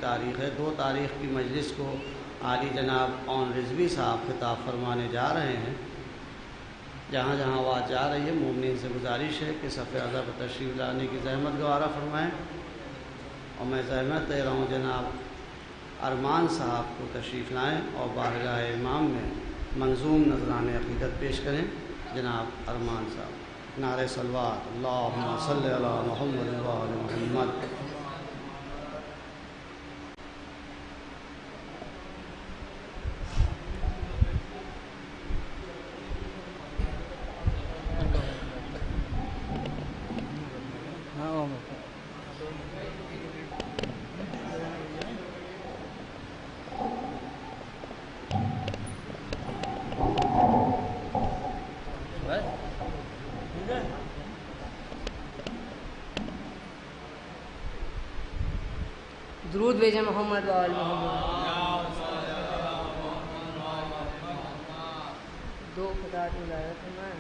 تاریخ ہے 2 تاریخ کی مجلس کو عالی جناب اون رضوی صاحب خطاب فرمانے جا رہے ہیں۔ جہاں جہاں آواز جا رہی ہے مومنین سے گزارش ہے کہ صف اعلیٰ پر تشریف لانے کی زحمت گوارا فرمائیں، اور میں زحمت دے رہا ہوں جناب ارمان صاحب کو تشریف لائیں اور بارگاہ امام میں منظوم نذرانِ عقیدت پیش کریں۔ جناب ارمان صاحب نعرہ صلوات اللہم صلی علی محمد و آل محمد۔ درود بھیجیں محمد و آل محمد۔ دو خطات ملایت میں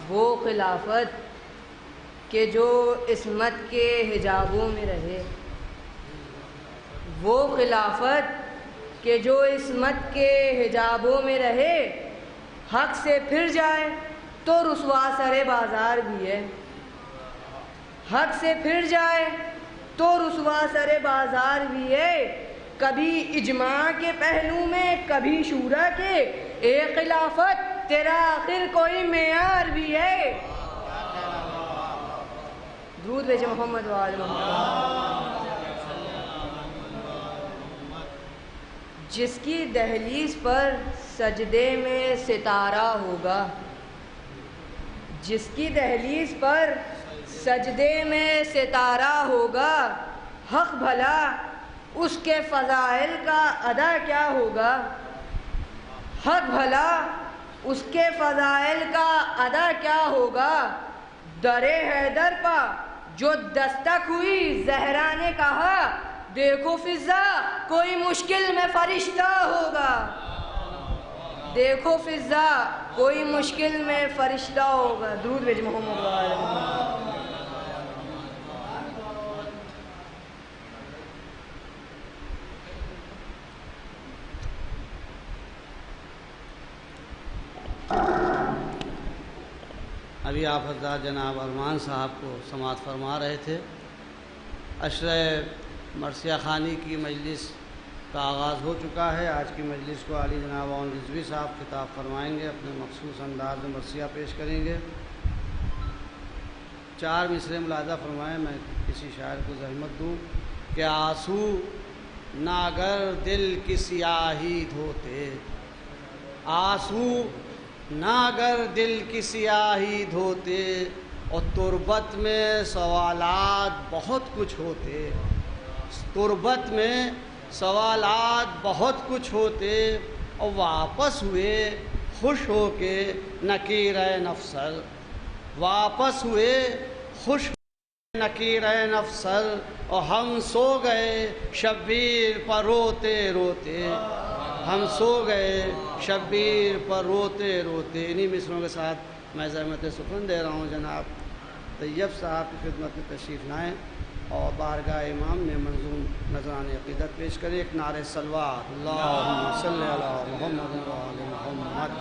وہ خلافت کہ جو عصمت کے حجابوں میں رہے، وہ خلافت کہ جو عصمت کے حجابوں میں رہے، حق سے پھر جائے تو رسوا سر بازار بھی ہے۔ حق سے پھر جائے تو رسوا سر بازار بھی ہے، کبھی اجماع کے پہلو میں کبھی شورا کے، ایک خلافت تیرا آخر کوئی معیار بھی ہے۔ درود بھیجیں محمد و آل محمد۔ جس کی دہلیز پر سجدے میں ستارہ ہوگا، جس کی دہلیز پر سجدے میں ستارہ ہوگا، حق بھلا اس کے فضائل کا ادا کیا ہوگا؟ حق بھلا اس کے فضائل کا ادا کیا ہوگا؟ در حیدر پا جو دستک ہوئی زہرا نے کہا، دیکھو فضا کوئی مشکل میں فرشتہ ہوگا۔ دیکھو فضا کوئی مشکل میں فرشتہ ہوگا۔ درود بھیج محمد و آل محمد۔ ابھی آپ حضرات جناب ارمان صاحب کو سماعت فرما رہے تھے۔ عشرہ مرثیہ خوانی کی مجلس کا آغاز ہو چکا ہے۔ آج کی مجلس کو عالی جناب اون رضوی صاحب خطاب فرمائیں گے، اپنے مخصوص انداز میں مرثیہ پیش کریں گے۔ 4 مصرعے ملاحظہ فرمائیں، میں کسی شاعر کو زحمت دوں کہ آنسو ناگر دل کی سیاہی دھوتے، آنسو ناگر دل کی سیاہی دھوتے، اور تربت میں سوالات بہت کچھ ہوتے، تربت میں سوالات بہت کچھ ہوتے، اور واپس ہوئے خوش ہو کے نکیرِ نفسر، واپس ہوئے خوش ہو کے نکیرِ نفسر، اور ہم سو گئے شبیر پر روتے روتے، ہم سو گئے شبیر پر روتے روتے۔ انہی مصروں کے ساتھ میں زحمت سخن دے رہا ہوں جناب طیب صاحب کی خدمت میں تشریف لائیں اور بارگاہ امام میں منظوم نذرانِ عقیدت پیش کریں۔ ایک نعرہ صلوات اللہم صلی علی محمد و آل محمد۔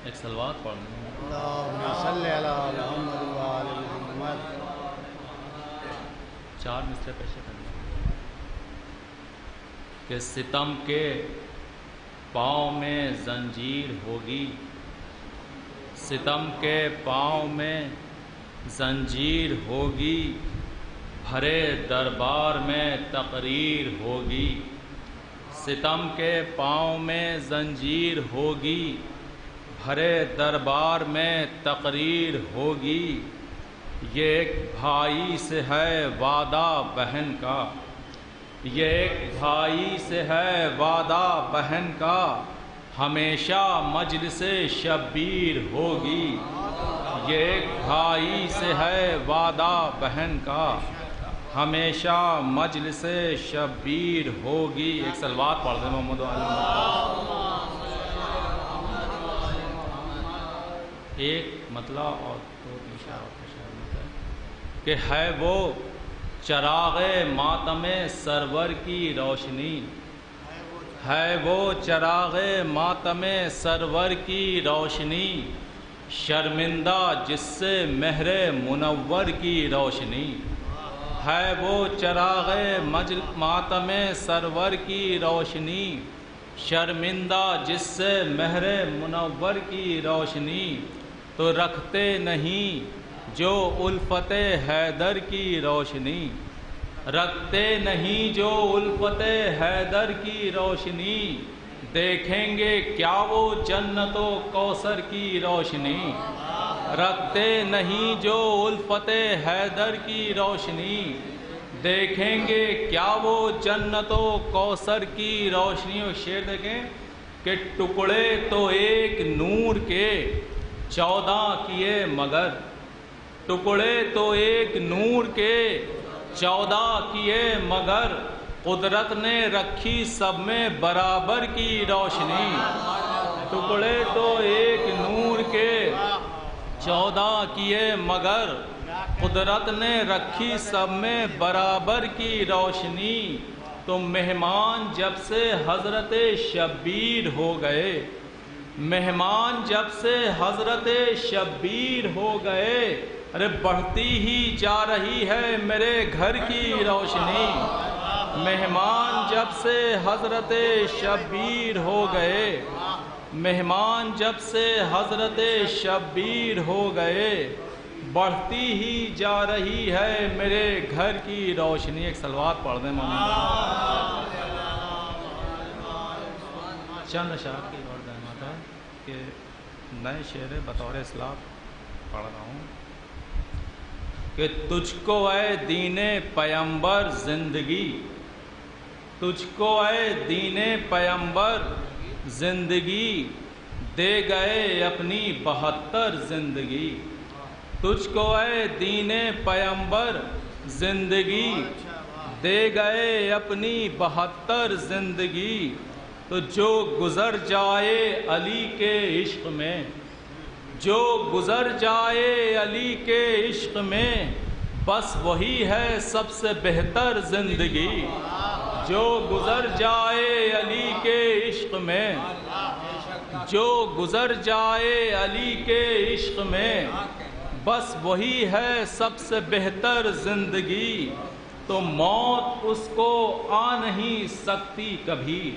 ایک صلوات پڑھ لیں۔ اللہم صلی علی محمد و آل محمد۔ 4 مصرعے پیش کریں کہ ستم کے پاؤں میں زنجیر ہوگی، ستم کے پاؤں میں زنجیر ہوگی، بھرے دربار میں تقریر ہوگی، ستم کے پاؤں میں زنجیر ہوگی، بھرے دربار میں تقریر ہوگی، یہ ایک بھائی سے ہے وعدہ بہن کا، یہ ایک بھائی سے ہے وعدہ بہن کا، ہمیشہ مجلس شبیر ہوگی، یہ ایک بھائی سے ہے وعدہ بہن کا، ہمیشہ مجلس شبیر ہوگی۔ ایک صلوات پڑھ دیں محمد و آل محمد۔ ایک مطلع اور دو اشارہ ہے کہ ہے وہ چراغ ماتم سرور کی روشنی، ہے وہ چراغ ماتم سرور کی روشنی، شرمندہ جس سے مہر منور کی روشنی، ہے وہ چراغ ماتم سرور کی روشنی، شرمندہ جس سے مہر منور کی روشنی، تو رکھتے نہیں جو الفت حیدر کی روشنی، رکھتے نہیں جو الفت حیدر کی روشنی، دیکھیں گے کیا وہ جنت و کوثر کی روشنی، رکھتے نہیں جو الفت حیدر کی روشنی، دیکھیں گے کیا وہ جنت و کوثر کی روشنی۔ اور شعر دیکھیں کہ ٹکڑے تو ایک نور کے 14 کیے مگر، ٹکڑے تو ایک نور کے 14 کیے مگر، قدرت نے رکھی سب میں برابر کی روشنی، ٹکڑے تو ایک نور کے 14 کیے مگر، قدرت نے رکھی سب میں برابر کی روشنی، تو مہمان جب سے حضرت شبیر ہو گئے، مہمان جب سے حضرت شبیر ہو گئے، ارے بڑھتی ہی جا رہی ہے میرے گھر کی روشنی، مہمان جب سے حضرت شبیر ہو گئے، مہمان جب سے حضرت شبیر ہو گئے، بڑھتی ہی جا رہی ہے میرے گھر کی روشنی۔ ایک صلوات پڑھ دیں مومن، چند اشعار کی اور رحمت ہے کہ نئے شعر بطور اصلاح پڑھ رہا ہوں کہ تجھ کو اے دین پیمبر زندگی، تجھ کو اے دین پیمبر زندگی، دے گئے اپنی 72 زندگی، تجھ کو اے دین پیمبر زندگی، دے گئے اپنی 72 زندگی، تو جو گزر جائے علی کے عشق میں، جو گزر جائے علی کے عشق میں، بس وہی ہے سب سے بہتر زندگی، جو گزر جائے علی کے عشق میں، جو گزر جائے علی کے عشق میں، بس وہی ہے سب سے بہتر زندگی، تو موت اس کو آ نہیں سکتی کبھی،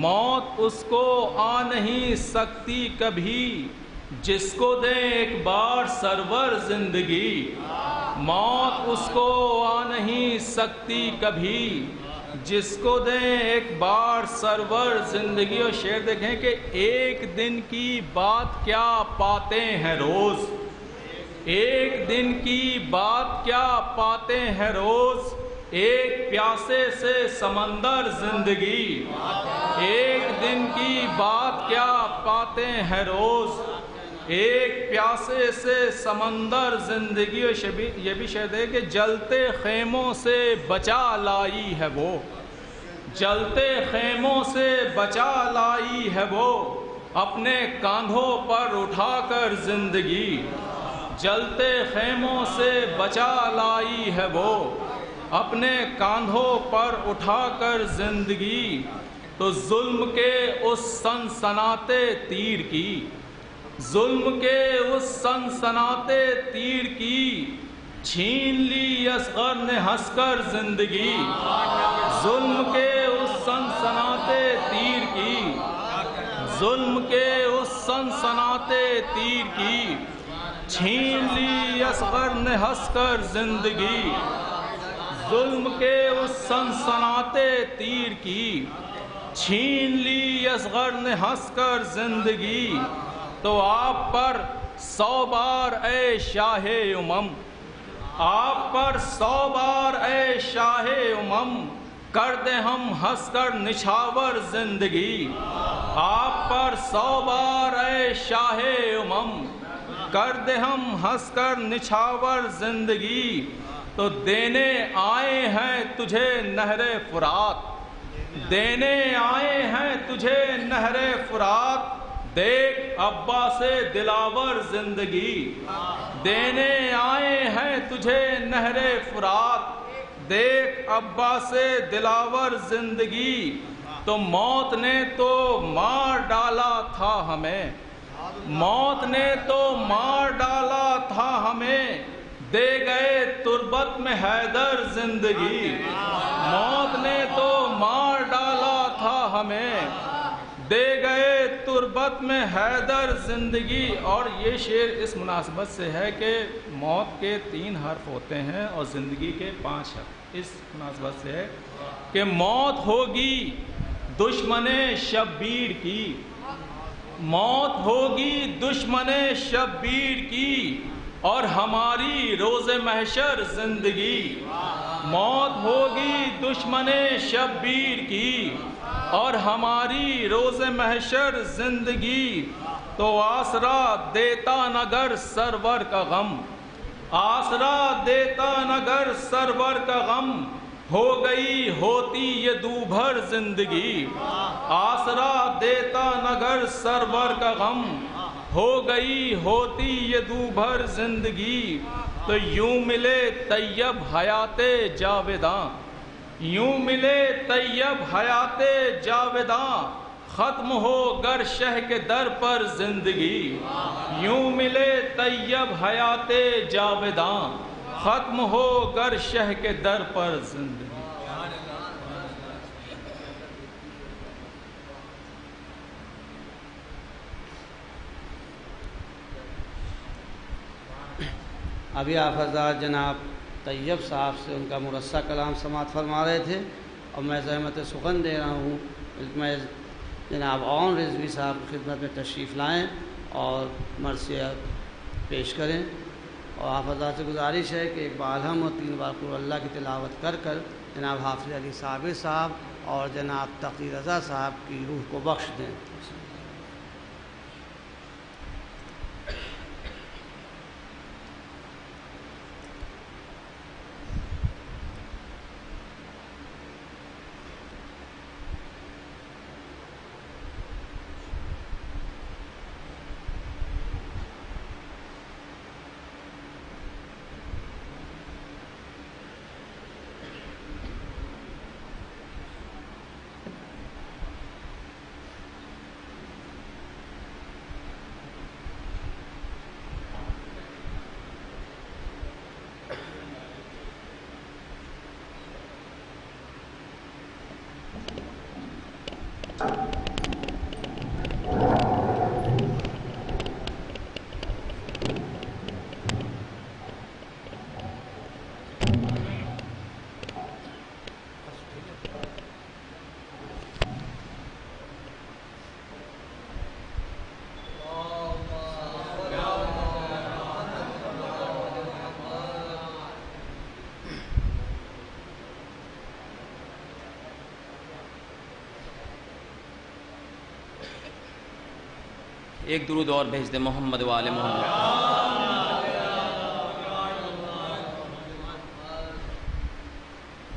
موت اس کو آ نہیں سکتی کبھی، جس کو دیں ایک بار سرور زندگی، موت اس کو آ نہیں سکتی کبھی، جس کو دیں ایک بار سرور زندگی۔ اور شعر دیکھیں کہ ایک دن کی بات کیا پاتے ہیں روز، ایک دن کی بات کیا پاتے ہیں روز، ایک پیاسے سے سمندر زندگی، ایک دن کی بات کیا پاتے ہیں روز، ایک پیاسے سے سمندر زندگی۔ اور یہ بھی شعر ہے کہ جلتے خیموں سے بچا لائی ہے وہ، جلتے خیموں سے بچا لائی ہے وہ، اپنے کاندھوں پر اٹھا کر زندگی، جلتے خیموں سے بچا لائی ہے وہ، اپنے کاندھوں پر اٹھا کر زندگی، تو ظلم کے اس سنسناتے تیر کی، ظلم کے اس سنسناتے تیر کی، چھین لی اصغر نے ہنس کر زندگی، ظلم کے اس سنسناتے تیر کی، ظلم کے اس سنسناتے تیر کی، چھین لی اصغر نے ہنس کر زندگی، ظلم کے اس سنسناتے تیر کی، چھین لی اصغر نے ہنس کر زندگی، تو آپ پر 100 بار اے شاہ امم، آپ پر 100 بار اے شاہ امم، کر دیں ہم ہنس کر نچھاور زندگی، آپ پر 100 بار اے شاہ امم، کر دے ہم ہنس کر نچھاور زندگی، تو دینے آئے ہیں تجھے نہر فرات، دینے آئے ہیں تجھے نہر فرات، دیکھ ابا سے دلاور زندگی، دینے آئے ہیں تجھے نہر فرات، دیکھ ابا سے دلاور زندگی، تو موت نے تو مار ڈالا تھا ہمیں، موت نے تو مار ڈالا تھا ہمیں، دے گئے تربت میں حیدر زندگی، موت نے تو مار ڈالا تھا ہمیں، دے گئے تربت میں حیدر زندگی۔ اور یہ شعر اس مناسبت سے ہے کہ موت کے 3 حرف ہوتے ہیں اور زندگی کے 5 حرف، اس مناسبت سے ہے کہ موت ہوگی دشمن شبیر کی، موت ہوگی دشمن شبیر کی، اور ہماری روز محشر زندگی، موت ہوگی دشمن شبیر کی، اور ہماری روز محشر زندگی، تو آسرا دیتا نگر سرور کا غم، آسرا دیتا نگر سرور کا غم، ہو گئی ہوتی یہ دو بھر زندگی، آسرا دیتا نگر سرور کا غم، ہو گئی ہوتی یہ دو بھر زندگی، تو یوں ملے طیب حیات جاویداں، یوں ملے طیب حیات جاویداں، ختم ہو گر شہ کے در پر زندگی، یوں ملے طیب حیات جاویداں، ختم ہو گر شہ کے در پر زندگی۔ ابھی آپ حضرات جناب طیب صاحب سے ان کا مرصع کلام سماعت فرما رہے تھے، اور میں زحمت سخن دے رہا ہوں میں جناب اون رضوی صاحب کی خدمت میں تشریف لائیں اور مرثیہ پیش کریں، اور آپ حضرات سے گزارش ہے کہ 1 بار ہم اور 3 بار قرآن اللہ کی تلاوت کر کر جناب حافظ علی صابر صاحب اور جناب تقی رضا صاحب کی روح کو بخش دیں۔ ایک درود اور بھیج دے محمد و آل محمد۔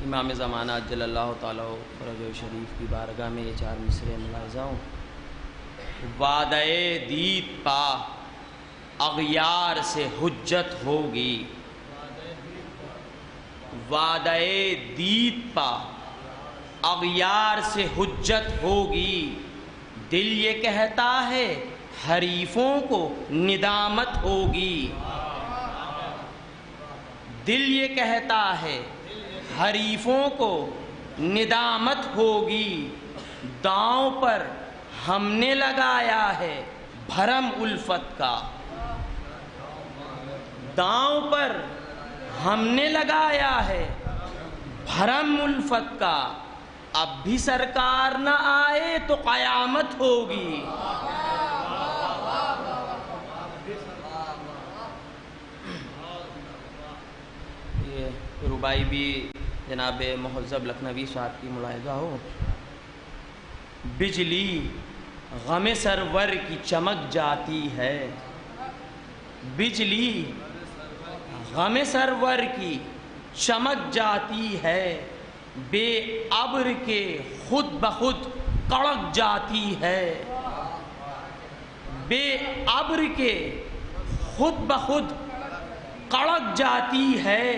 امام زمانہ جل اللہ تعالیٰ فرج و شریف کی بارگاہ میں یہ 4 مصرے ملاحظہ ہوں۔ وعدہ دید پا اغیار سے حجت ہوگی، وعدہ دید پا اغیار سے حجت ہوگی، دل یہ کہتا ہے حریفوں کو ندامت ہوگی، دل یہ کہتا ہے حریفوں کو ندامت ہوگی، داؤں پر ہم نے لگایا ہے بھرم الفت کا، داؤں پر ہم نے لگایا ہے بھرم الفت کا، اب بھی سرکار نہ آئے تو قیامت ہوگی۔ یہ ربائی بھی جناب مہذب لکھنوی صاحب کی ملاحظہ ہو۔ بجلی غم سرور کی چمک جاتی ہے، بجلی غم سرور کی چمک جاتی ہے، بے ابر کے خود بخود کڑک جاتی ہے، بے ابر کے خود بخود کڑک جاتی ہے،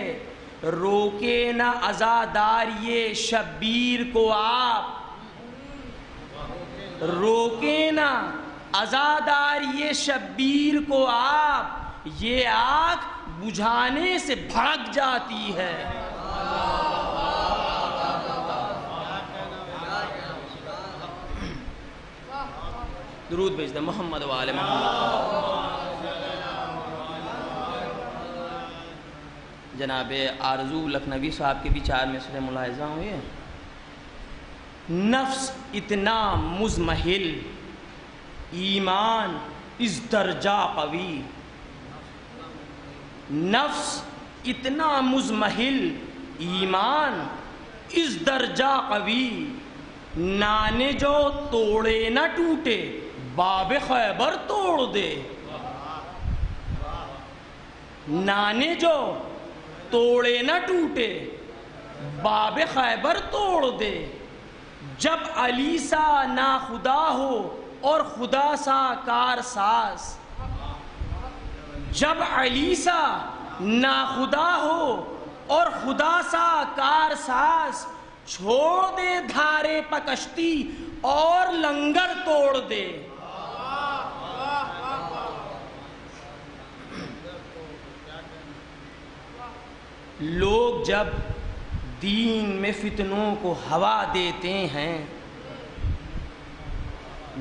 روکے نہ عزاداری شبیر کو آپ، روکے نہ عزاداری شبیر کو آپ، یہ آگ بجھانے سے بھڑک جاتی ہے۔ درود بھیج دیں محمد و آل محمد۔ جناب آرزو لکھنوی صاحب کے بھی 4 مصرے ملاحظہ ہوئے۔ نفس اتنا مزمحل، ایمان اس درجہ قوی، نفس اتنا مزمحل، ایمان اس درجہ قوی، نانے جو توڑے نہ ٹوٹے باب خیبر توڑ دے، نانے جو توڑے نہ ٹوٹے باب خیبر توڑ دے، جب علی سا ناخدا ہو اور خدا سا کارساز، جب علی سا ناخدا ہو اور خدا سا کارساز، چھوڑ دے دھارے پکشتی اور لنگر توڑ دے۔ لوگ جب دین میں فتنوں کو ہوا دیتے ہیں،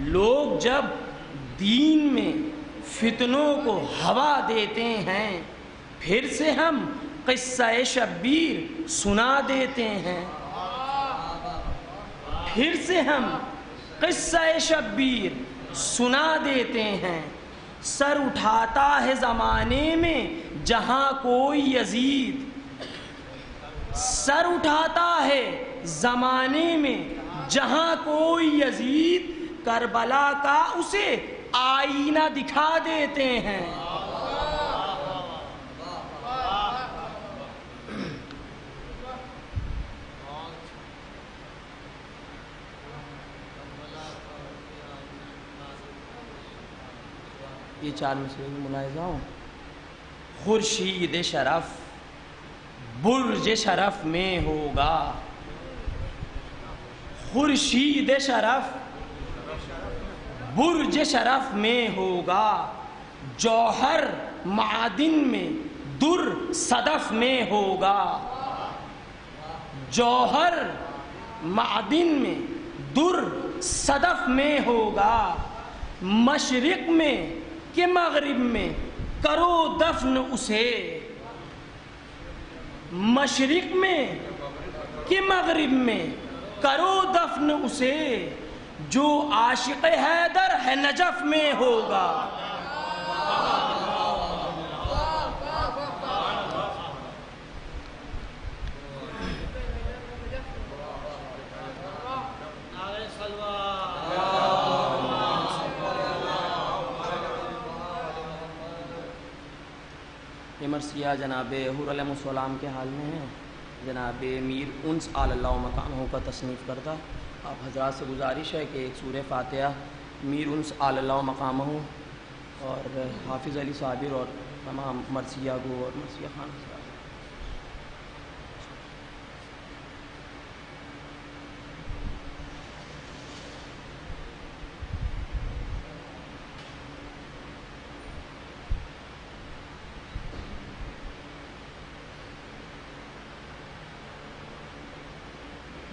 لوگ جب دین میں فتنوں کو ہوا دیتے ہیں، پھر سے ہم قصہ شبیر سنا دیتے ہیں، پھر سے ہم قصہ شبیر سنا دیتے ہیں۔ سر اٹھاتا ہے زمانے میں جہاں کوئی یزید، سر اٹھاتا ہے زمانے میں جہاں کوئی یزید، کربلا کا اسے آئینہ دکھا دیتے ہیں۔ یہ 4 مصرے میں ملاحظہ ہوں۔ خورشید شرف برج شرف میں ہوگا، خورشید شرف برج شرف میں ہوگا، جوہر معدن میں در صدف میں ہوگا، جوہر معدن میں در صدف میں ہوگا، مشرق میں کہ مغرب میں کرو دفن اسے، مشرق میں کہ مغرب میں کرو دفن اسے، جو عاشق حیدر ہے نجف میں ہوگا۔ یہ مرثیہ جناب حور علیہ السلام کے حال میں ہے، جناب میر انس آل اللہ مکانہ کا تصنیف کردہ۔ آپ حضرات سے گزارش ہے کہ ایک سورہ فاتحہ میر انس آل اللہ مقامہ اور حافظ علی صابر اور تمام مرثیہ گو اور مرثیہ خان حضرات۔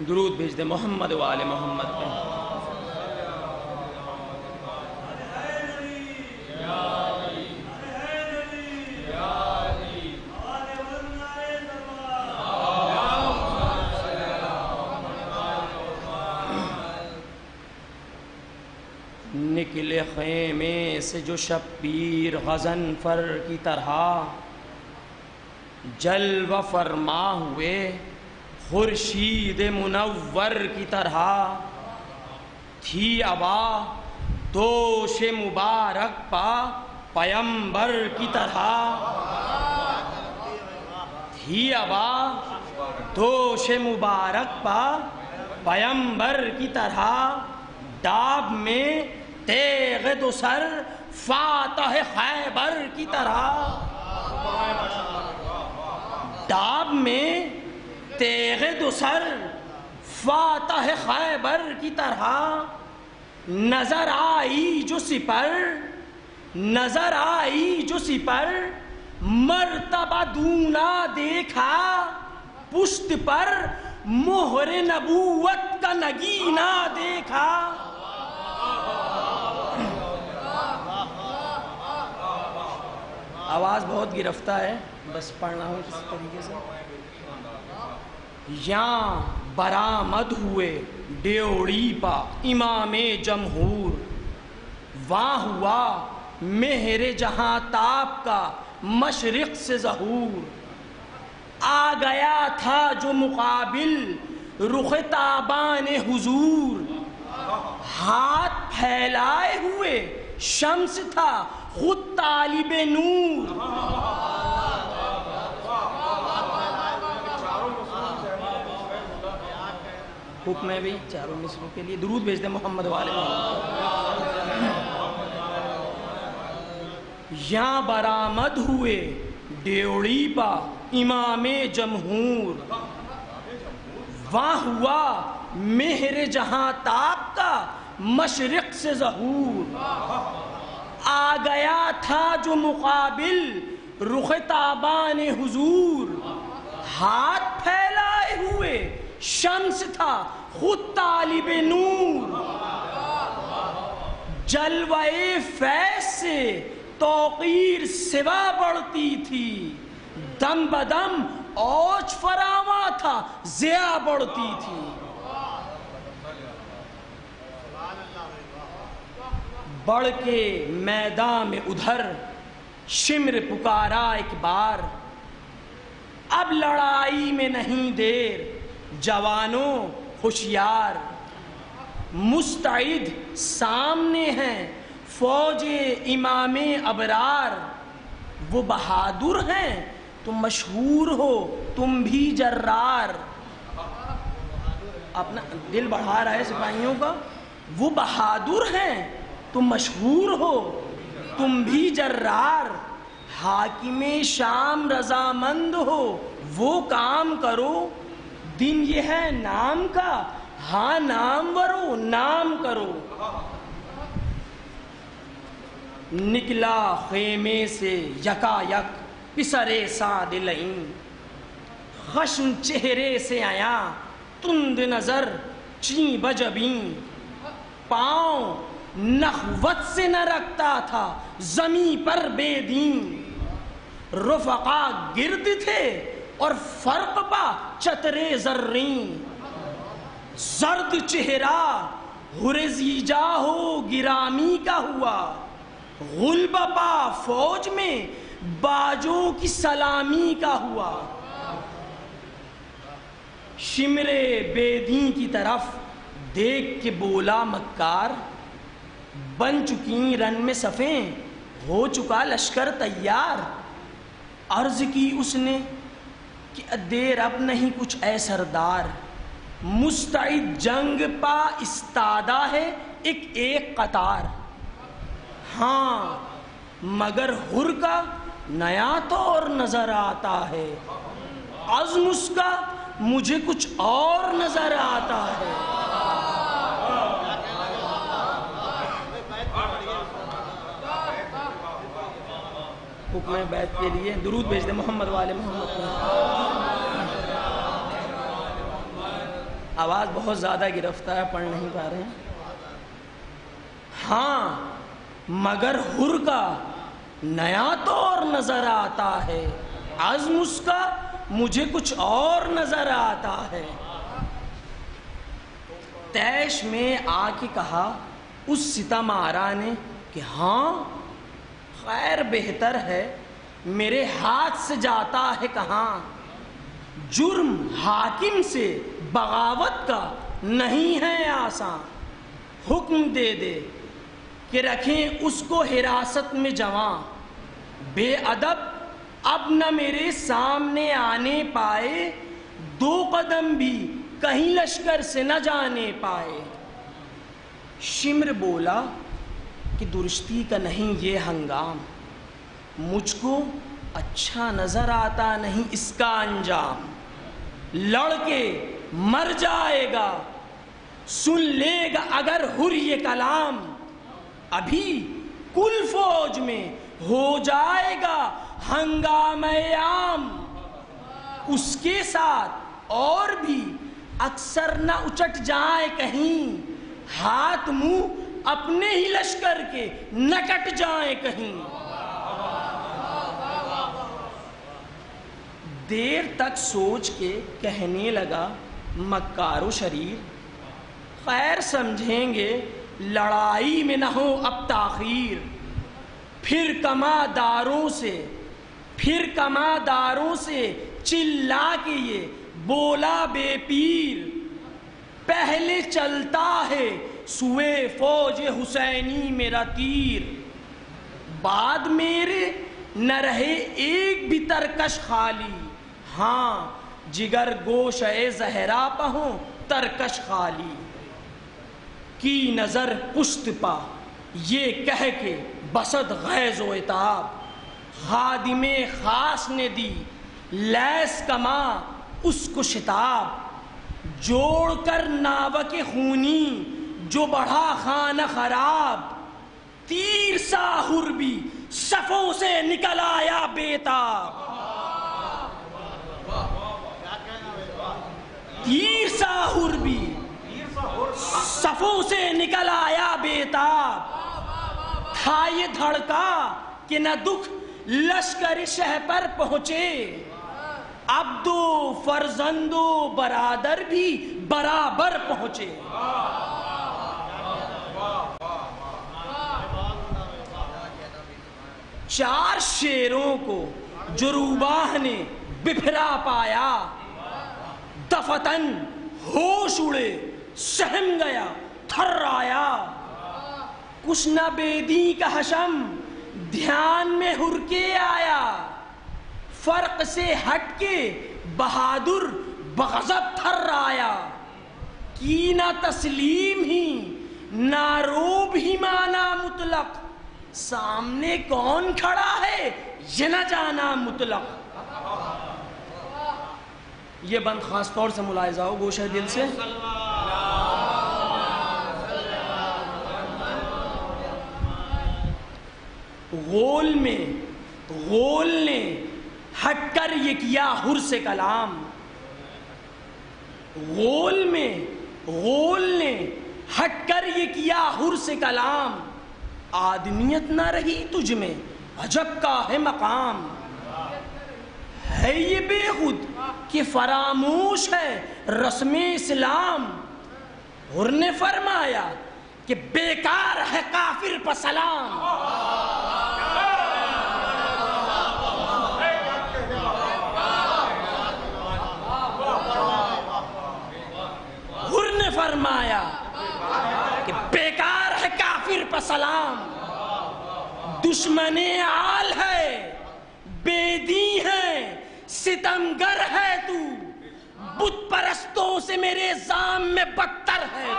درود بھیج دے محمد و آل محمد پہ۔ نکلے خیمے سے جو شبیر غضنفر کی طرح، جلوہ فرما ہوئے خورشید منور کی طرح، تھی ابا دوش مبارک پا پیمبر کی طرح، تھی ابا دوش مبارک پا پیمبر کی طرح، ڈاب میں تیغ دو سر فاتح خیبر کی طرح، ڈاب میں تیغ دوسر فاتح خیبر کی طرح، نظر آئی جو سپر، نظر آئی جو سپر، مرتبہ دونا دیکھا، پشت پر مہر نبوت کا نگینہ دیکھا۔ آواز بہت گرفتہ ہے، بس پڑھنا ہو کس طریقے سے۔ یہاں برآمد ہوئے ڈیوڑی پا امام جمہور، وہاں ہوا مہر جہاں تاب کا مشرق سے ظہور، آ گیا تھا جو مقابل رخ تابان حضور، ہاتھ پھیلائے ہوئے شمس تھا خود طالب نور۔ حکم ہے بھی چاروں مصروں کے لیے درود بھیج دیں محمد والے محمد۔ یہاں برآمد ہوئے ڈیوڑی پا امام جمہور، وہاں ہوا مہر جہاں تاب کا مشرق سے ظہور، آ گیا تھا جو مقابل رخ تابان حضور، ہاتھ پھیلائے ہوئے شمس تھا خود طالب نور، جلوے فیض سے توقیر سوا بڑھتی تھی، دم بدم اوج فراواں تھا ضیا بڑھتی تھی۔ بڑھ کے میدان میں ادھر شمر پکارا ایک بار، اب لڑائی میں نہیں دیر جوانوں ہوشیار، مستعد سامنے ہیں فوج امام ابرار، وہ بہادر ہیں تم مشہور ہو تم بھی جرار۔ اپنا دل بڑھا رہا ہے سپاہیوں کا، وہ بہادر ہیں تم مشہور ہو تم بھی جرار، حاکم شام رضامند ہو وہ کام کرو، دن یہ ہے نام کا ہاں نامورو نام کرو۔ نکلا خیمے سے یکا یک پسرے سعد لئیم، خشم چہرے سے آیا تند نظر چین بجبیں، پاؤں نخوت سے نہ رکھتا تھا زمین پر بے دین، رفقا گرد تھے اور فرق پا چترے زرین، زرد چہرہ ہرزیجا ہو گرامی کا ہوا، غلبہ پا فوج میں باجوں کی سلامی کا ہوا۔ شمر بیدین کی طرف دیکھ کے بولا مکار، بن چکی رن میں صفیں ہو چکا لشکر تیار، عرض کی اس نے کہ دیر اب نہیں کچھ اے سردار، مستعد جنگ پا استادہ ہے ایک ایک قطار، ہاں مگر ہر کا نیا طور نظر آتا ہے، عزم اس کا مجھے کچھ اور نظر آتا ہے۔ حکم بیت کے لیے درود بھیج دیں محمد والے محمد۔ آواز بہت زیادہ گرفتہ ہے، پڑھ نہیں پا رہے ہیں۔ ہاں مگر ہر کا نیا طور نظر آتا ہے، عزم اس کا مجھے کچھ اور نظر آتا ہے۔ تیش میں آ کے کہا اس ستم آرا نے کہ ہاں خیر بہتر ہے، میرے ہاتھ سے جاتا ہے کہاں، جرم حاکم سے بغاوت کا نہیں ہے آسان، حکم دے دے کہ رکھیں اس کو حراست میں جوان، بے ادب اب نہ میرے سامنے آنے پائے، دو قدم بھی کہیں لشکر سے نہ جانے پائے۔ شمر بولا کہ درستی کا نہیں یہ ہنگام، مجھ کو اچھا نظر آتا نہیں اس کا انجام، لڑ کے مر جائے گا سن لے گا اگر حر یہ کلام، ابھی کل فوج میں ہو جائے گا ہنگامہ عام، اس کے ساتھ اور بھی اکثر نہ اچٹ جائے کہیں، ہاتھ منہ اپنے ہی لشکر کے نہ کٹ جائیں کہیں۔ دیر تک سوچ کے کہنے لگا مکار و شریر، خیر سمجھیں گے لڑائی میں نہ ہو اب تاخیر، پھر کماداروں سے چلا کے یہ بولا بے پیر، پہلے چلتا ہے سوئے فوج حسینی میرا تیر، بعد میرے نہ رہے ایک بھی ترکش خالی، ہاں جگر گوشہ زہرا پہ ہوں ترکش خالی، کی نظر پشت پا یہ کہہ کے بسد غیظ و عتاب، خادم خاص نے دی لیس کما اس کو شتاب، جوڑ کر ناوک خونی جو بڑھا خانہ خراب، تیر ساہر بھی صفوں سے نکل آیا بیتاب، تیر ساہر بھی صفوں سے نکل آیا بیتاب، تھا یہ دھڑکا کہ نہ دکھ لشکر شہ پر پہنچے، عبد و فرزند و برادر بھی برابر پہنچے، چار شیروں کو جو روباہ نے بپھرا پایا، دفتن ہوش اڑے سہم گیا تھر آیا، کچھ نہ بیدی کا حشم دھیان میں ہر کے آیا، فرق سے ہٹ کے بہادر بغضب تھر آیا، کی نہ تسلیم ہی نہ روب ہی مانا مطلق، سامنے کون کھڑا ہے یہ نہ جانا مطلق۔ یہ بند خاص طور سے ملاحظہ ہو گوشہ دل سے، غول نے ہٹ کر یہ کیا حر سے کلام، غول نے ہٹ کر یہ کیا حر سے کلام، آدمیت نہ رہی تجھ میں عجب کا ہے مقام، ہے یہ بے خود کہ فراموش ہے رسم اسلام، حر نے فرمایا کہ بیکار ہے کافر پر سلام، حر نے فرمایا کہ بیکار ہے کافر پر سلام، دشمن عال ہے بیدی ہے ستمگر ہے تو، بت پرستوں سے میرے زام میں بدتر ہے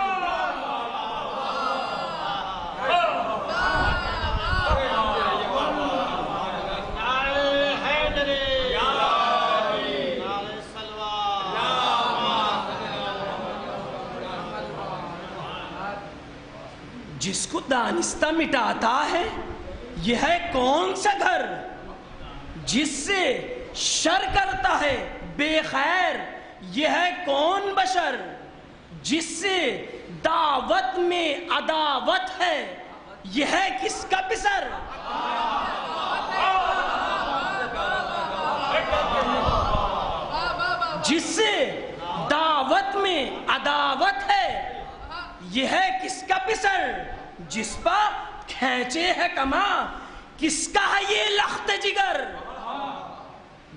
جس کو دانستہ مٹاتا ہے یہ ہے کون سا گھر، جس سے شر کرتا ہے بے خیر یہ ہے کون بشر، جس سے دعوت میں عداوت ہے یہ ہے کس کا پسر، جس سے دعوت میں عداوت ہے یہ ہے کس کا پسر، جس پا کھینچے ہے کما کس کا ہے یہ لخت جگر،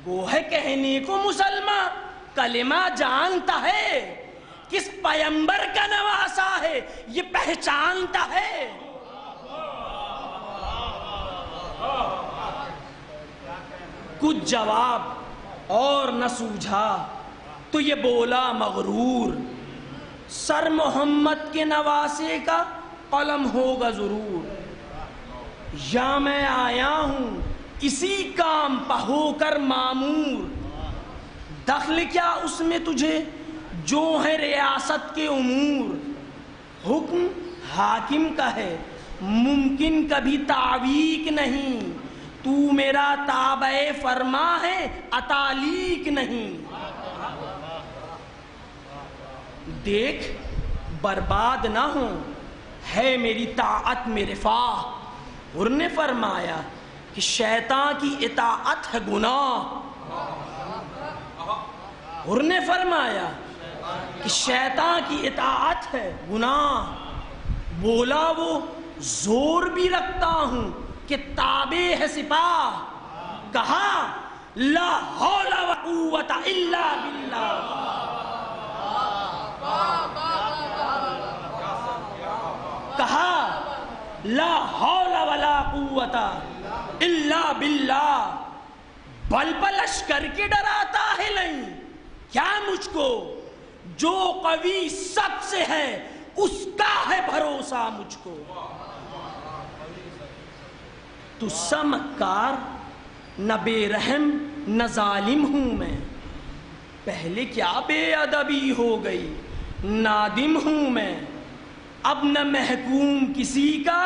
گو ہے کہنے کو مسلمان کلمہ جانتا ہے، کس پیمبر کا نواسا ہے یہ پہچانتا ہے، کچھ جواب اور نہ سوجھا تو یہ بولا مغرور، سر محمد کے نواسے کا قلم ہوگا ضرور، یا میں آیا ہوں اسی کام پہ ہو کر معمور، دخل کیا اس میں تجھے جو ہے ریاست کے امور، حکم حاکم کا ہے ممکن کبھی تعویق نہیں، تو میرا تابع فرما ہے اتالیق نہیں، دیکھ برباد نہ ہو ہے میری طاعت میں رفاہ، حر نے فرمایا کہ شیطان کی اطاعت ہے گناہ، حر نے فرمایا کہ شیطان کی اطاعت ہے گناہ، بولا وہ زور بھی رکھتا ہوں کہ تابع ہے سپاہ، کہا لا حول و قوت الا باللہ، کہا لا حول ولا قوت الا باللہ، بل بلش کر کے ڈراتا ہے نہیں کیا مجھ کو، جو قوی سب سے ہے اس کا ہے بھروسہ مجھ کو، تو سمکار نہ بے رحم نہ ظالم ہوں میں، پہلے کیا بے ادبی ہو گئی نادم ہوں میں، اب نہ محکوم کسی کا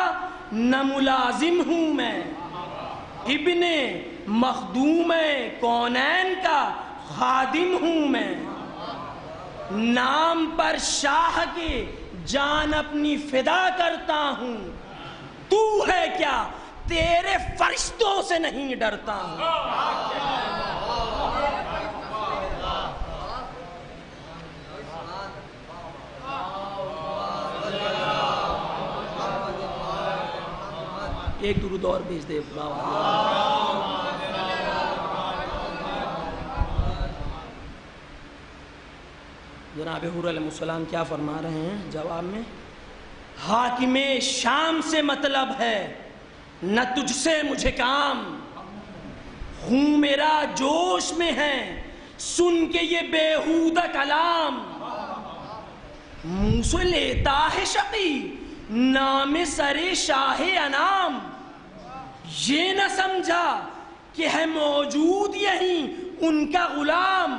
نہ ملازم ہوں میں، ابن مخدوم کونین کا خادم ہوں میں، نام پر شاہ کے جان اپنی فدا کرتا ہوں، تو ہے کیا تیرے فرشتوں سے نہیں ڈرتا ہوں، ایک درود اور بھیج دے جناب حور علیہ السلام کیا فرما رہے ہیں جواب میں، حاکم شام سے مطلب ہے نہ تجھ سے مجھے کام، خون میرا جوش میں ہے سن کے یہ بیہودہ کلام، منہ سے لیتا ہے شقی نام سر شاہ انام، یہ نہ سمجھا کہ ہے موجود یہیں ان کا غلام،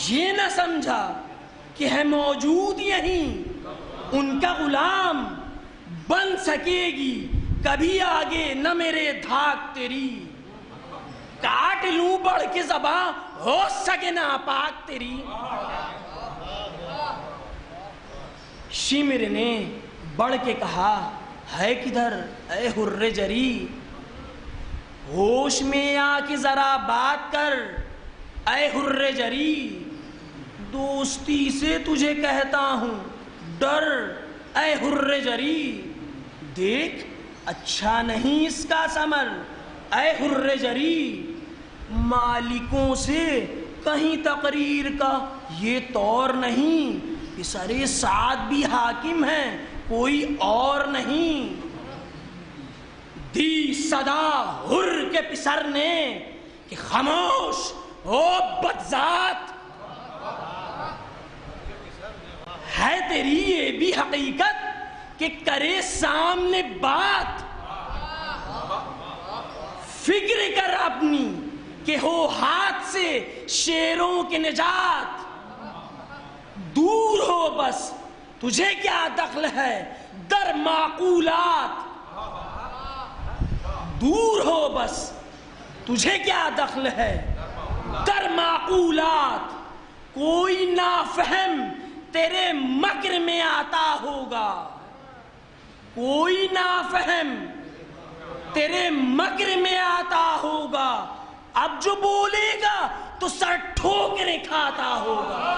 یہ نہ سمجھا کہ ہے موجود یہیں ان کا غلام، بن سکے گی کبھی آگے نہ میرے دھاک تیری، کاٹ لوں بڑھ کے زباں ہو سکے نہ پاک تیری، شمر نے بڑھ کے کہا ہے کدھر اے حر جری، ہوش میں آ کے ذرا بات کر اے حر جری، دوستی سے تجھے کہتا ہوں ڈر اے حر جری، دیکھ اچھا نہیں اس کا ثمر اے حر جری، مالکوں سے کہیں تقریر کا یہ طور نہیں، پسر سعد بھی حاکم ہیں کوئی اور نہیں، دی صدا حر کے پسر نے کہ خاموش او بدذات، ہے تیری یہ بھی حقیقت کہ کرے سامنے بات، فکر کر اپنی کہ ہو ہاتھ سے شیروں کے نجات، دور ہو بس تجھے کیا دخل ہے در معقولات، دور ہو بس تجھے کیا دخل ہے در معقولات، کوئی نافہم تیرے مکر میں آتا ہوگا، کوئی نافہم تیرے مکر میں آتا ہوگا، اب جو بولے گا تو سر ٹھوکریں کھاتا ہوگا،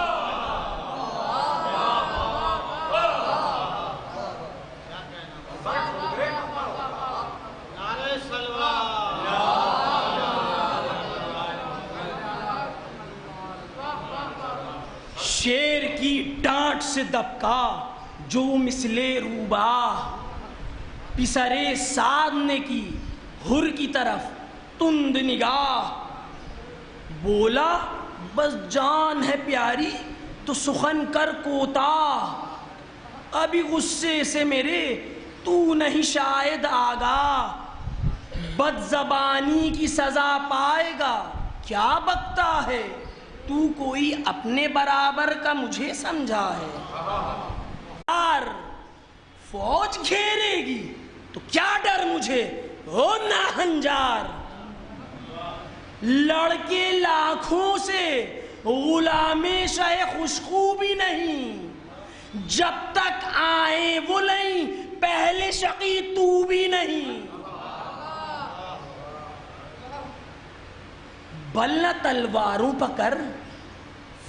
شیر کی ڈانٹ سے دبکا جو مثلے روباہ، پسرے سعد نے کی حر کی طرف تند نگاہ، بولا بس جان ہے پیاری تو سخن کر کوتاہ، ابھی غصے سے میرے تو نہیں شاید آگاہ، بد زبانی کی سزا پائے گا، کیا بکتا ہے تو کوئی اپنے برابر کا مجھے سمجھا ہے؟ فوج گھیرے گی تو کیا ڈر مجھے او ناہنجار، لڑکے لاکھوں سے غلام شہ خوشخو بھی نہیں، جب تک آئے وہ نہیں پہلے شقی تو بھی نہیں، بل نہ تلواروں پکڑ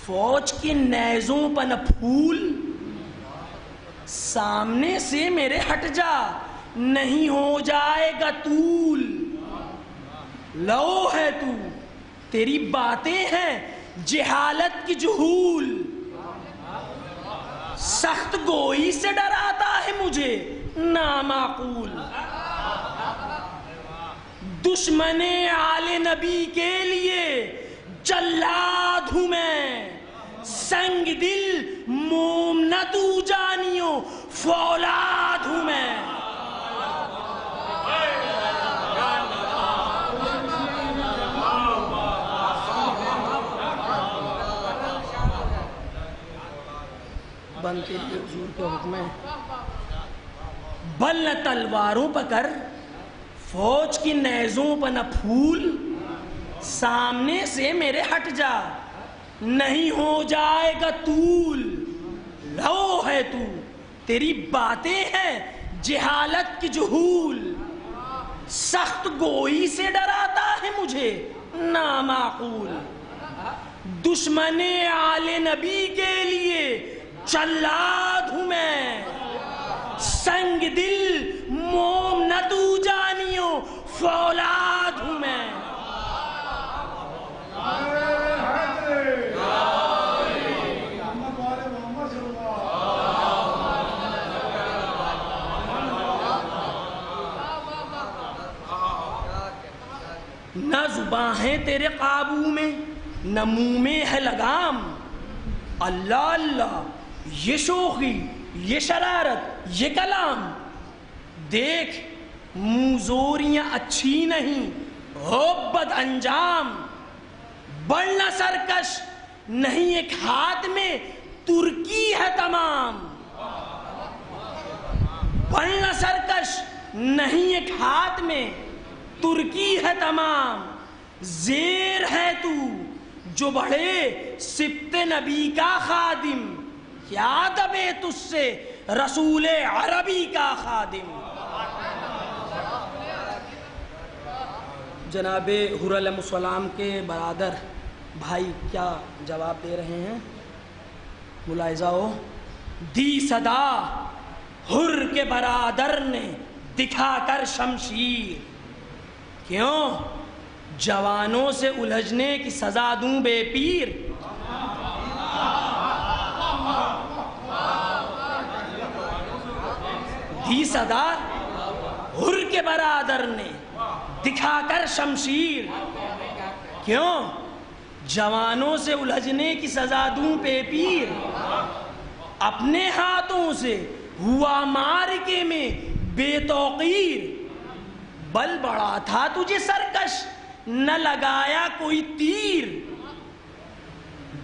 فوج کے نیزوں پر نہ پھول، سامنے سے میرے ہٹ جا نہیں ہو جائے گا طول، لو ہے تو تیری باتیں ہیں جہالت کی جہول، سخت گوئی سے ڈراتا ہے مجھے نامعقول، دشمن آل نبی کے لیے جلاد ہوں میں، سنگ دل موم نہ تو جانیو فولاد ہوں میں، بنتے تھے حضور کے حکم ہے، بل نہ تلواروں پکڑ فوج کی نیزوں پر نہ پھول، سامنے سے میرے ہٹ جا نہیں ہو جائے گا طول، لو ہے تو تیری باتیں ہیں جہالت کی جہول، سخت گوئی سے ڈراتا ہے مجھے نامعقول، دشمن آل نبی کے لیے جلاد ہوں میں، سنگ دل موم نہ تو جانیو فولاد ہوں میں، نہ زباں ہے تیرے قابو میں نہ منہ میں ہے لگام، اللہ اللہ یہ شوخی یہ شرارت یہ کلام، دیکھ منہ زوریاں اچھی نہیں ہو بد انجام، بڑھنا سرکش نہیں ایک ہاتھ میں ترکی ہے تمام، بڑھنا سرکش نہیں ایک ہاتھ میں ترکی ہے تمام، زیر ہے تو جو بڑھے سبت نبی کا خادم، کیا دبے تجھ سے رسول عربی کا خادم، جناب حر علیہ السلام کے برادر بھائی کیا جواب دے رہے ہیں؟ ملاحظہ ہو، دی صدا حر کے برادر نے دکھا کر شمشیر، کیوں جوانوں سے الجھنے کی سزا دوں بے پیر، دی صدا حر کے برادر نے دکھا کر شمشیر، کیوں جوانوں سے الجھنے کی سزا دوں بے پیر، اپنے ہاتھوں سے ہوا معرکے میں بے توقیر، بل بڑا تھا تجھے سرکش نہ لگایا کوئی تیر،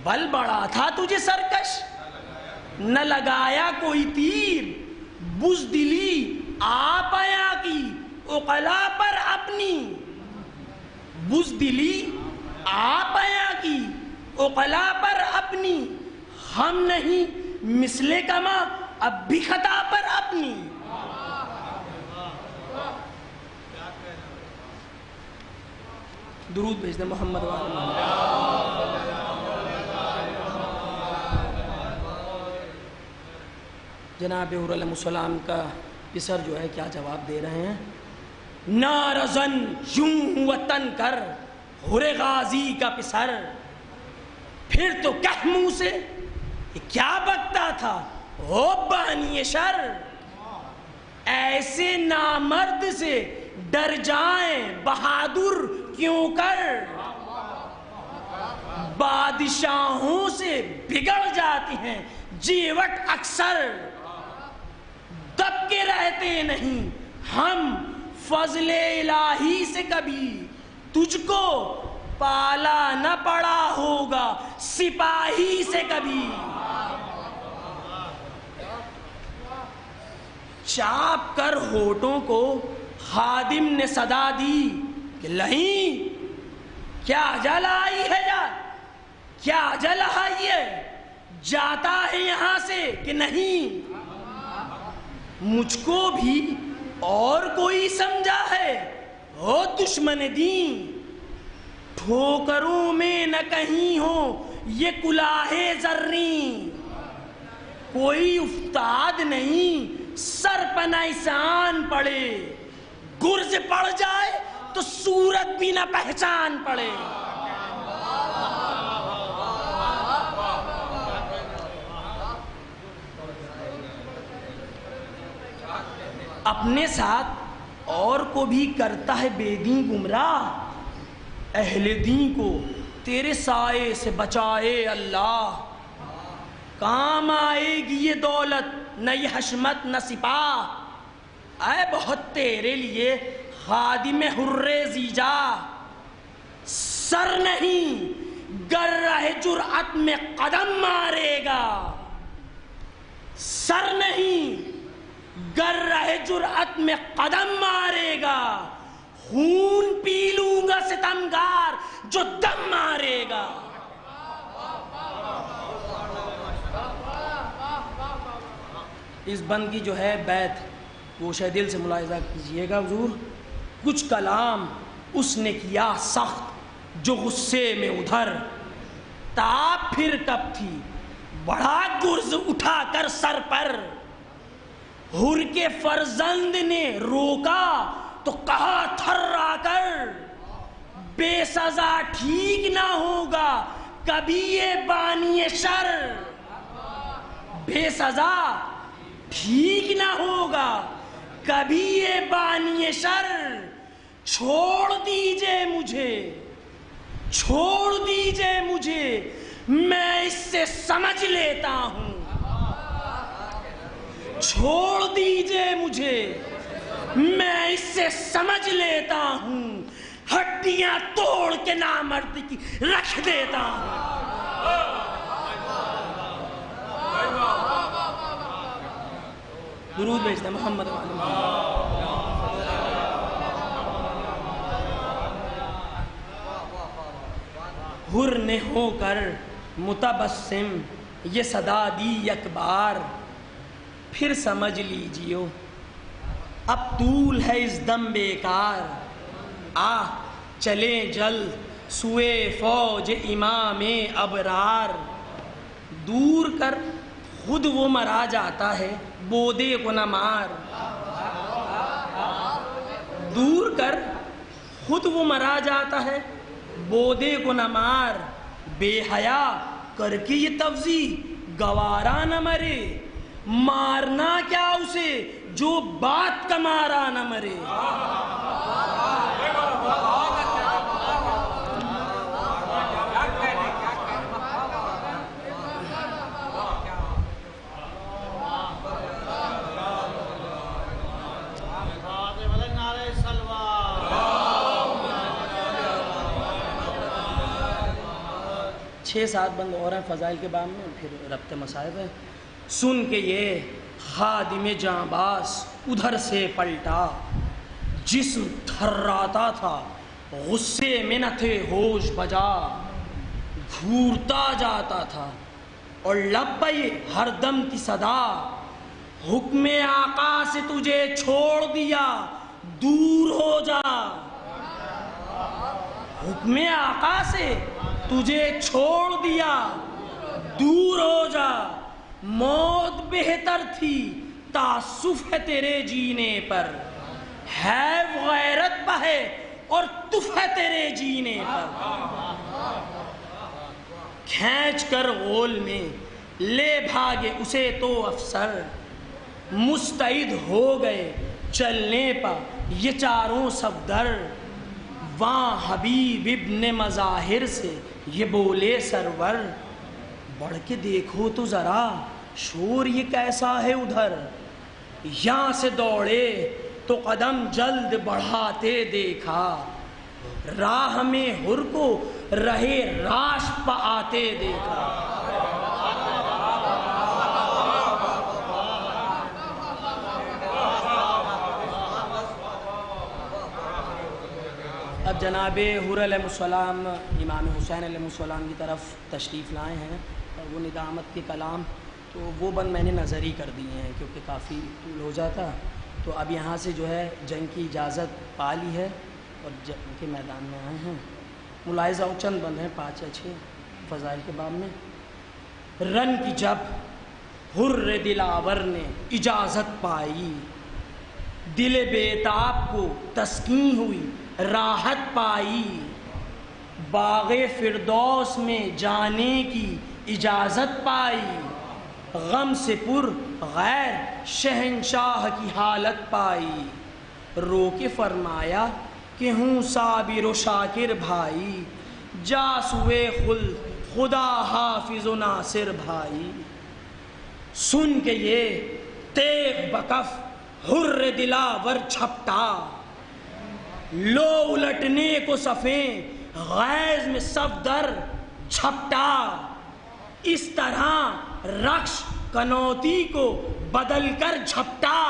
بل بڑا تھا تجھے سرکش نہ لگایا کوئی تیر، بزدلی آپ آیا کی عقلا پر اپنی، بزدلی آپ آیا کی عقلا پر اپنی، ہم نہیں مثل کما اب بھی خطا پر اپنی، درود بھیج دیں محمد وآل محمد۔ جناب حر علیہ السلام کا پسر جو ہے کیا جواب دے رہے ہیں؟ نارزن یوں وطن کر حر غازی کا پسر، پھر تو کہہ منہ سے کہ کیا بکتا تھا او بانی شر، ایسے نامرد سے ڈر جائیں بہادر کیوں کر، بادشاہوں سے بگڑ جاتی ہیں جیوٹ اکثر، دب کے رہتے نہیں ہم فضل الہی سے کبھی، تجھ کو پالا نہ پڑا ہوگا سپاہی سے کبھی۔ چاپ کر ہونٹوں کو خادم نے صدا دی کہ نہیں، کیا اجل آئی ہے یا کیا اجل آئی ہے، جاتا ہے یہاں سے کہ نہیں۔ مجھ کو بھی اور کوئی سمجھا ہے او دشمن دین، ٹھوکروں میں نہ کہیں ہو یہ کلاه زرین۔ کوئی افتاد نہیں سر پہ نشان پڑے، گرز پڑ جائے تو صورت بھی نہ پہچان پڑے۔ اپنے ساتھ اور کو بھی کرتا ہے بے دین گمراہ، اہل دین کو تیرے سائے سے بچائے اللہ۔ کام آئے گی یہ دولت نہ یہ حشمت نہ سپاہ، اے بہت تیرے لیے خادم حر زیجا۔ سر نہیں گر رہے جرأت میں قدم مارے گا، سر نہیں گر رہے جرأت میں قدم مارے گا، خون پی لوں گا ستمگار جو دم مارے گا۔ اس بند کی جو ہے بیت گوشہ دل سے ملاحظہ کیجئے گا حضور۔ کچھ کلام اس نے کیا سخت جو غصے میں ادھر، تاب پھر کب تھی بڑا گرز اٹھا کر سر پر۔ حر کے فرزند نے روکا تو کہا تھرا کر، بے سزا ٹھیک نہ ہوگا کبھی یہ بانی شر۔ بے سزا ٹھیک نہ ہوگا کبھی یہ بانی شر۔ چھوڑ دیجئے مجھے، چھوڑ دیجئے مجھے، میں اس سے سمجھ لیتا ہوں۔ چھوڑ دیجئے مجھے، میں اس سے سمجھ لیتا ہوں، ہڈیاں توڑ کے نامردی کی رکھ دیتا ہوں۔ درود بھیجتے محمد وعلی محمد۔ حر نے ہو کر متبسم یہ صدا دی یک بار، پھر سمجھ لیجیو اب طول ہے اس دم بیکار۔ آ چلیں جلد سوئے فوج امام ابرار، دور کر خود وہ مرا جاتا ہے بودے کو نہ مار۔ دور کر خود وہ مرا جاتا ہے بودے کو نہ مار۔ بے حیا کر کے یہ تفضیح گوارا نہ مرے، مارنا کیا اسے جو بات کا مارا نہ مرے۔ چھ سات بند اور ہیں فضائل کے باب میں، پھر ربط مصائب ہے۔ سن کے یہ خادم جانباز ادھر سے پلٹا، جسم تھراتا تھا غصے میں نہ تھے ہوش بجا، گھورتا جاتا تھا اور لب پہ ہر دم کی صدا، حکم آقا سے تجھے چھوڑ دیا دور ہو جا۔ حکم آقا سے تجھے چھوڑ دیا دور ہو جا، موت بہتر تھی تعصف ہے تیرے جینے پر، ہے غیرت پہ ہے اور تف ہے تیرے جینے پر۔ کھینچ کر غول میں لے بھاگے اسے تو افسر، مستعد ہو گئے چلنے پا یہ چاروں صفدر۔ وہاں حبیب ابن مظاہر سے یہ بولے سرور، بڑھ کے دیکھو تو ذرا شور یہ کیسا ہے ادھر، یہاں سے دوڑے تو قدم جلد بڑھاتے دیکھا، راہ میں حر کو رہے راش پہ آتے دیکھا۔ اب جناب حر علیہ السلام امام حسین علیہ السلام کی طرف تشریف لائے ہیں، اور وہ ندامت کے کلام تو وہ بند میں نے نظر ہی کر دیے ہیں کیونکہ کافی طول ہو جاتا، تو اب یہاں سے جو ہے جنگ کی اجازت پا لی ہے اور جنگ کے میدان میں آئے ہیں۔ ملاحظہ چند بند ہیں 5 یا 6 فضائل کے باب میں۔ رن کی جب حر دلاور نے اجازت پائی، دل بیتاب کو تسکین ہوئی راحت پائی، باغ فردوس میں جانے کی اجازت پائی، غم سے پر غیر شہنشاہ کی حالت پائی، رو کے فرمایا کہ ہوں صابر و شاکر بھائی، جاسوئے خدا حافظ و ناصر بھائی۔ سن کے یہ تیغ بکف حر دلاور جھپٹا، لو الٹنے کو صفیں غیظ میں صفدر جھپٹا، اس طرح رخش کنوتی کو بدل کر جھپٹا،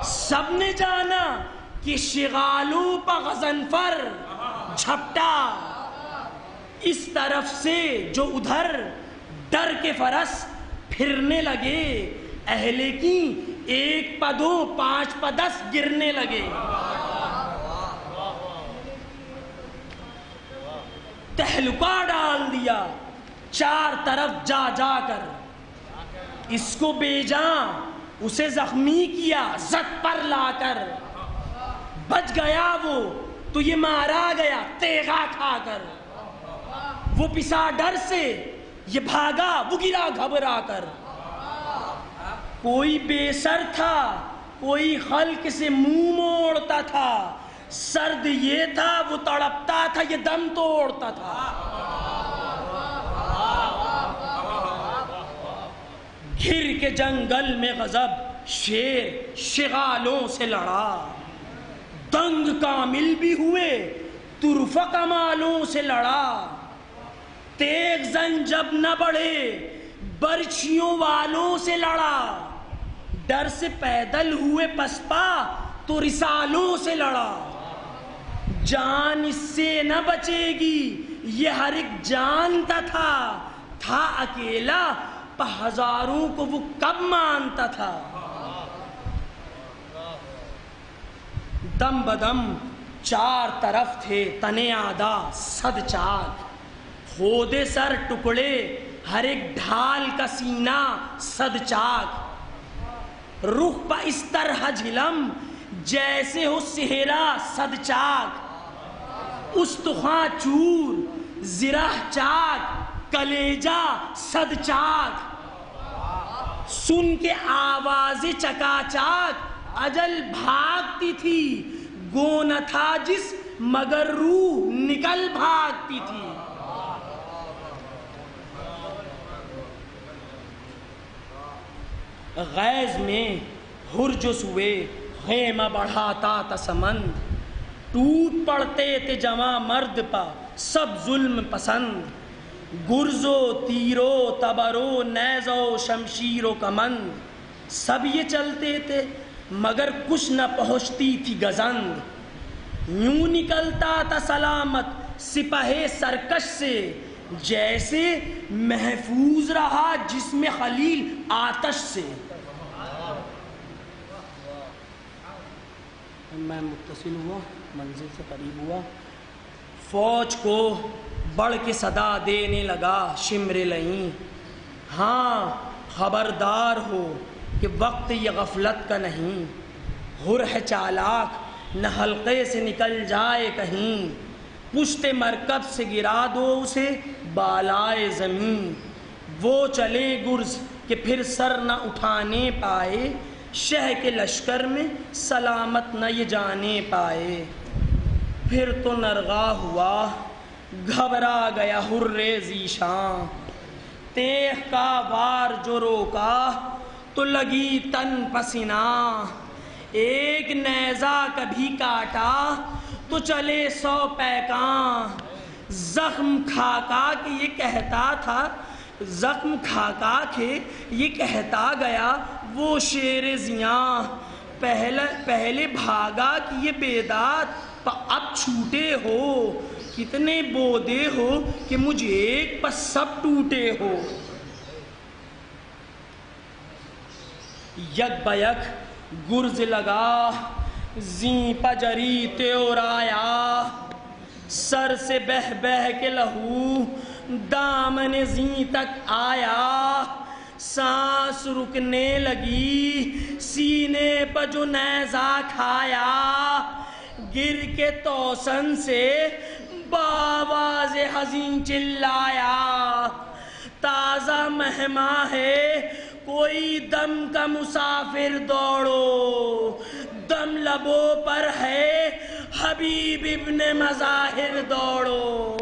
سب نے جانا کہ شغالوں پہ غضنفر جھپٹا، اس طرف سے جو ادھر ڈر کے فرس پھرنے لگے، اہل کی 1 پہ 2 5 پہ 10 گرنے لگے۔ تہلکہ ڈال دیا 4 طرف جا جا کر، اس کو بے جان اسے زخمی کیا زد پر لا کر، بچ گیا وہ تو یہ مارا گیا تیغا کھا کر، وہ پسا ڈر سے یہ بھاگا وہ گرا گھبرا کر، کوئی بے سر تھا کوئی خلق سے منہ موڑتا تھا، سرد یہ تھا وہ تڑپتا تھا یہ دم توڑتا تھا، گھر کے جنگل میں غضب شیر شغالوں سے لڑا، دنگ کامل بھی ہوئے طرفہ کمالوں سے لڑا، تیغ زن جب نہ بڑھے برچھیوں والوں سے لڑا، ڈر سے پیدل ہوئے پسپا تو رسالوں سے لڑا، جان اس سے نہ بچے گی یہ ہر ایک جانتا تھا اکیلا پہ ہزاروں کو وہ کب مانتا تھا، دم بدم 4 طرف تھے تنے آدھا 100 چاک، خودے سر ٹکڑے ہر ایک ڈھال کا سینہ 100 چاک، رخ پہ اس طرح جھلم جیسے ہو صحرا 100 چاک، استخواں چور زرہ چاک کلیجہ 100 چاک، سن کے آواز چکا چاک اجل بھاگتی تھی، گو نہ تھا جس مگر روح نکل بھاگتی تھی، غیظ میں ہرجس ہوئے خیمہ بڑھاتا تھا سمند، ٹوٹ پڑتے تھے جواں مرد پا سب ظلم پسند، گرزو تیرو تبرو نیزو شمشیر و کمند، سب یہ چلتے تھے مگر کچھ نہ پہنچتی تھی گزند، یوں نکلتا تھا سلامت سپاہ سرکش سے، جیسے محفوظ رہا جسم خلیل آتش سے۔ میں متصل ہوا منزل سے قریب ہوا، فوج کو بڑھ کے صدا دینے لگا شمر لئیں، ہاں خبردار ہو کہ وقت یہ غفلت کا نہیں، حر ہے چالاک نہ حلقے سے نکل جائے کہیں، پشت مرکب سے گرا دو اسے بالائے زمین، وہ چلے گرز کہ پھر سر نہ اٹھانے پائے، شہ کے لشکر میں سلامت نہ یہ جانے پائے، پھر تو نرغا ہوا گھبرا گیا حر ذیشاں، تیغ کا وار جو روکا تو لگی تن پسینہ، ایک نیزہ کبھی کاٹا تو چلے 100 پیکاں۔ زخم کھا کھا کے یہ کہتا تھا، زخم کھا کھا کے یہ کہتا گیا وہ شیر زیاں، پہلے بھاگا کہ یہ بیداد اب چھوٹے ہو، کتنے بودے ہو کہ مجھے ایک پر سب ٹوٹے ہو۔ یک بیک گرز لگا زیں پجری تیور آیا، سر سے بہ بہ کے لہو دامن زیں تک آیا، سانس رکنے لگی سینے پر جو نیزہ کھایا، گر کے توسن سے بآواز حزین چلایا، تازہ مہماں ہے کوئی دم کا مسافر دوڑو، دم لبوں پر ہے حبیب ابن مظاہر دوڑو۔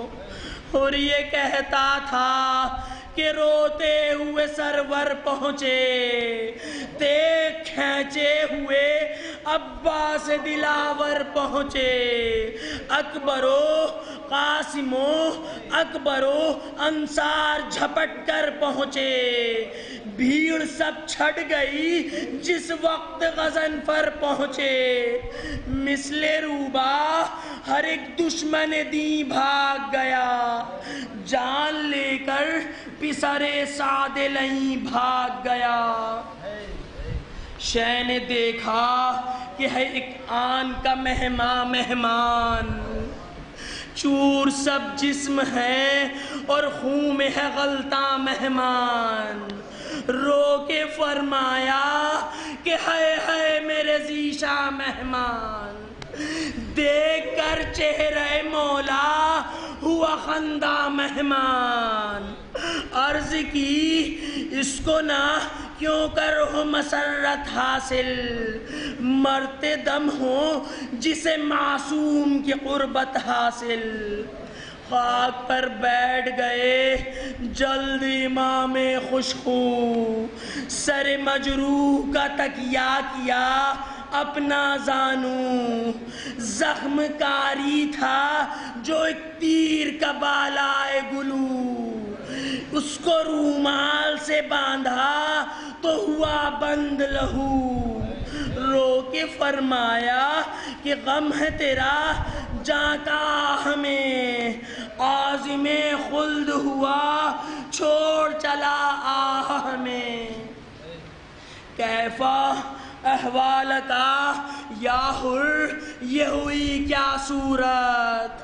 اور یہ کہتا تھا کہ روتے ہوئے سرور پہنچے، دیکھ کھینچے ہوئے عباس دلاور پہنچے، اکبرو قاسمو اکبرو انصار جھپٹ کر پہنچے، بھیڑ سب چھٹ گئی جس وقت غضنفر پہنچے، مثل روبا ہر ایک دشمن دی بھاگ گیا، جان لے کر پسرے سعد لئیں بھاگ گیا۔ شے نے دیکھا کہ ہے ایک آن کا مہمان، چور سب جسم ہے اور خون میں ہے غلطاں مہمان، رو کے فرمایا کہ ہے میرے ذیشا مہمان، دیکھ کر چہرہ مولا ہوا خندہ مہمان، عرض کی اس کو نہ کیوں کر ہو مسرت حاصل، مرتے دم ہو جسے معصوم کی قربت حاصل۔ خاک پر بیٹھ گئے جلد امام خوشخو، سر مجروح کا تکیہ کیا اپنا زانو، زخم کاری تھا جو ایک تیر کا بالائے گلو، اس کو رومال سے باندھا تو ہوا بند لہو، رو کے فرمایا کہ غم ہے تیرا جاں کا ہمیں، عازم خلد ہوا چھوڑ چلا آہ میں، کیفا احوال کا یا حر یہ ہوئی کیا صورت،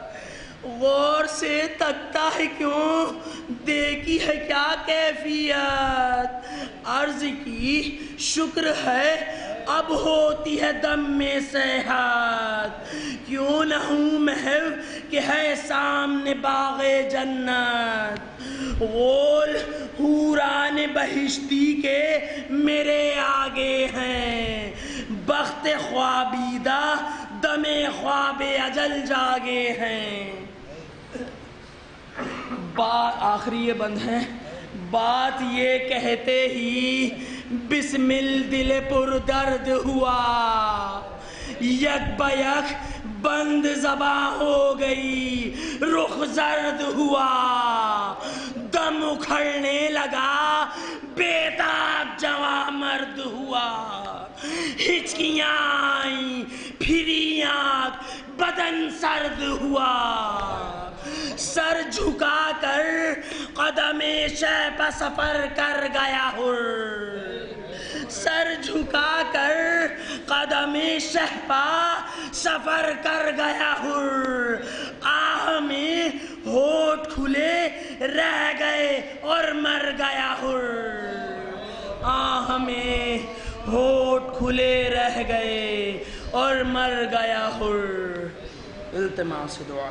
غور سے تکتا ہے کیوں دیکھی ہے کیا کیفیت، عرض کی شکر ہے اب ہوتی ہے دم میں صحت، کیوں نہ ہوں محو کہ ہے سامنے باغ جنت، غول حوران بہشتی کے میرے آگے ہیں، بخت خوابیدہ دم خواب اجل جاگے ہیں۔ بات آخری یہ بند ہے، بات یہ کہتے ہی بسمل دل پر درد ہوا، یک بیک بند زباں ہو گئی رخ زرد ہوا، دم اکھڑنے لگا بیتاب جواں مرد ہوا، ہچکیاں آئیں پھری آنکھ بدن سرد ہوا، سر جھکا کر قدم شیپ سفر کر گیا حر، سر جھکا کر قدم شہپا سفر کر گیا حر، آہ میں ہونٹ کھلے رہ گئے اور مر گیا حر، آہ میں ہونٹ کھلے رہ گئے اور مر گیا حر۔ التماس دعا۔